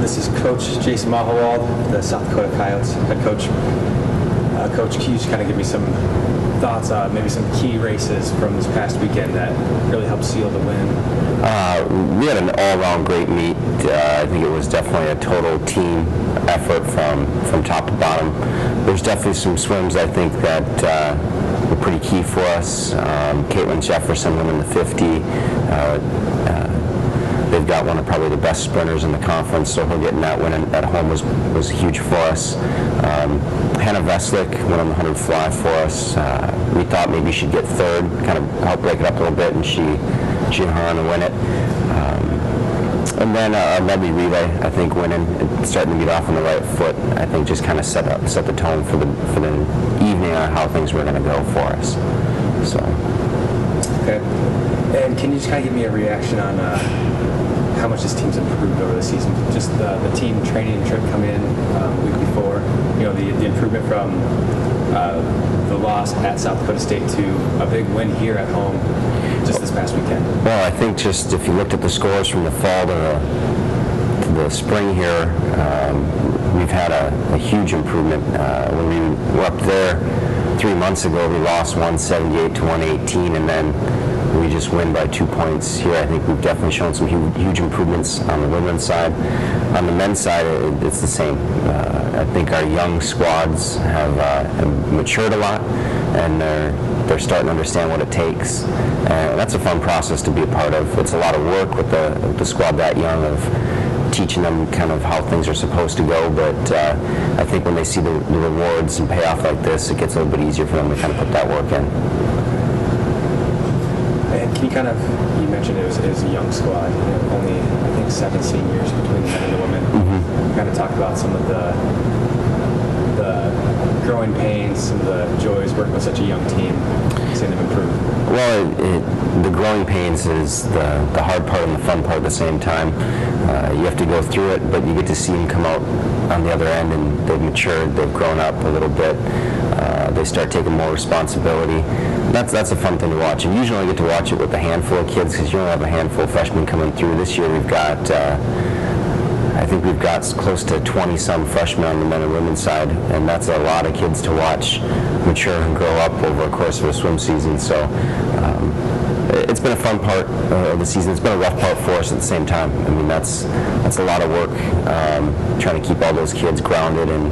This is Coach Jason Mahowald, the South Dakota Coyotes head coach. Coach, can you just kind of give me some thoughts on maybe some key races from this past weekend that really helped seal the win? We had an all-around great meet. I think it was definitely a total team effort from top to bottom. There's definitely some swims I think that were pretty key for us. Caitlin Jefferson winning the 50. They've got one of probably the best sprinters in the conference, so her getting that win at home was huge for us. Hannah Veslick went on the 100 fly for us. We thought maybe she'd get third, kind of help break it up a little bit, and she hung on to win it. And then our medley relay, I think, winning, starting to get off on the right foot, I think just kind of set the tone for the evening on how things were going to go for us. So. Okay. And can you just kind of give me a reaction on how much this team's improved over the season? Just the team training trip coming in the week before, the improvement from the loss at South Dakota State to a big win here at home just this past weekend. Well, I think just if you looked at the scores from the fall to the spring here, we've had a huge improvement. When we were up there 3 months ago, we lost 178 to 118, and then we just win by 2 points here. I think we've definitely shown some huge improvements on the women's side. On the men's side, it's the same. I think our young squads have matured a lot, and they're starting to understand what it takes. And that's a fun process to be a part of. It's a lot of work with the squad that young of teaching them kind of how things are supposed to go, but I think when they see the rewards and payoff like this, it gets a little bit easier for them to kind of put that work in. And can you mentioned it was a young squad, only I think 7 seniors between the men and the women. Mm-hmm. Kind of talk about some of the growing pains, some of the joys working with such a young team, seeing them improve. Well, the growing pains is the hard part and the fun part at the same time. You have to go through it, but you get to see them come out on the other end, and they've matured, they've grown up a little bit. They start taking more responsibility. That's a fun thing to watch. And usually I get to watch it with a handful of kids because you only have a handful of freshmen coming through. This year we've got, I think we've got close to 20-some freshmen on the men and women's side, and that's a lot of kids to watch mature and grow up over the course of a swim season. So it's been a fun part of the season. It's been a rough part for us at the same time. I mean, that's a lot of work trying to keep all those kids grounded and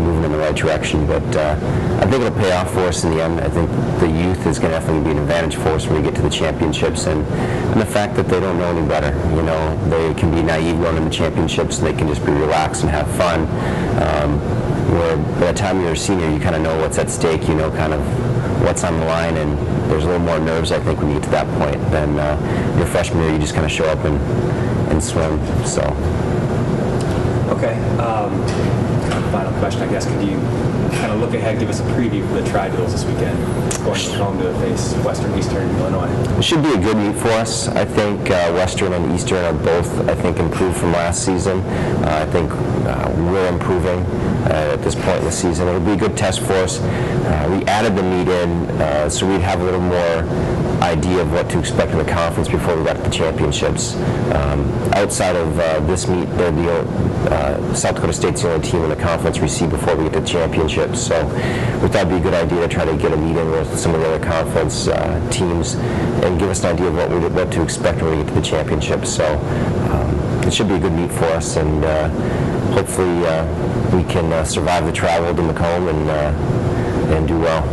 moving in the right direction. But I think it'll pay off for us in the end. I think the youth is going to definitely be an advantage for us when we get to the championships, and the fact that they don't know any better. They can be naive going into the championships, and they can just be relaxed and have fun. Where by the time you're a senior, you kind of know what's at stake, kind of what's on the line, and there's a little more nerves, I think, when you get to that point than your freshman year. You just kind of show up and swim. So. Okay. Final question, I guess. Could you kind of look ahead, give us a preview for the tri-duels this weekend, going home to face Western, Eastern, Illinois? It should be a good meet for us. I think Western and Eastern are both, I think, improved from last season. I think we're improving at this point in the season. It'll be a good test for us. We added the meet in so we'd have a little more idea of what to expect in the conference before we got to the championships. Outside of this meet, South Dakota State's the only team in the conference we see before we get to the championships. So we thought it'd be a good idea to try to get a meet in with some of the other conference teams and give us an idea of what to expect when we get to the championships. So it should be a good meet for us, and hopefully we can survive the travel to Macomb and do well.